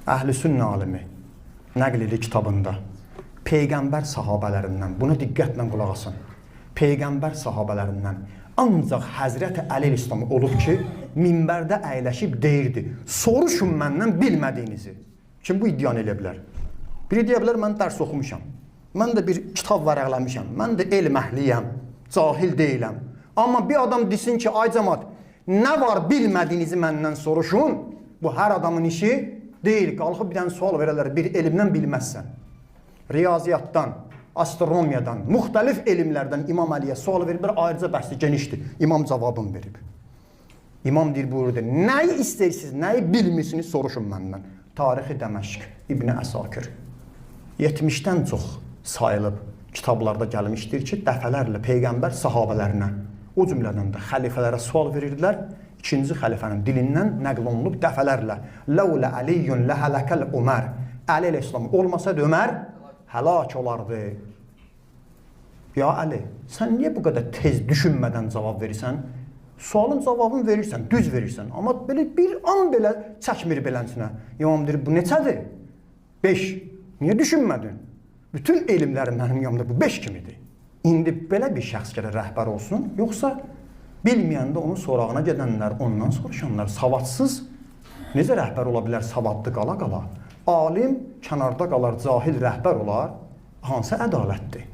Əhl-i Sünnə alimi Nəql-i kitabında Peyğəmbər sahabələrindən, buna diqqətlə qulaq asın, Peyğəmbər sahabələrindən ancaq Həzrəti Əli İslam olub ki, minbərdə əyləşib deyirdi, soruşun məndən bilmədiyinizi. Kim bu iddianı elə bilər? Biri deyə bilər, mən dərs oxumuşam, mən də bir kitab vərəqləmişəm, mən də elm əhliyəm, cahil deyiləm. Amma bir adam desin ki, ay cəmat, nə var bilmədiyinizi məndən soruşun, bu hər adamın işi deyil. Qalxıb bir dənə sual verərlər, bir elmdən bilməzsən. Riyaziyyatdan, astronomiyadan, müxtəlif elmlərdən İmam Əliyə sual veriblər, ayrıca bəhsi genişdir. İmam cavabını verib. İmam deyir, buyurdu, nəyi istəyirsiniz, nəyi bilmirsiniz, soruşun məndən. Tarixi Dəməşq, İbn Əsakir. 70-dən çox sayılıb kitablarda gəlmişdir ki, dəfələrlə Peyğəmbər sahabələrinə, o cümlədən də xəlifələrə sual verirdilər. İkinci xəlifənin dilindən nəql olunub dəfələrlə. Ləulə Əliyyun ləhələkəl Ömər. Əli ilə İslam olmasaydı Ömər həlak olardı. Ya Əli, sən niyə bu qədər tez düşünmədən cavab verirsən? Sualın cavabını verirsən, düz verirsən. Amma belə bir an belə çəkmir belənsinə. İmam deyir, bu neçədir? 5. Niyə düşünmədin? Bütün elmlərim mənim yanımda bu 5 kimidir. İndi belə bir şəxs gələ rəhbər olsun, yoxsa bilməyəndə onun sorağına gedənlər, ondan soruşanlar, savadsız necə rəhbər ola bilər, savadlı qala-qala? Alim kənarda qalar, cahil rəhbər olar, hansı ədalətdir?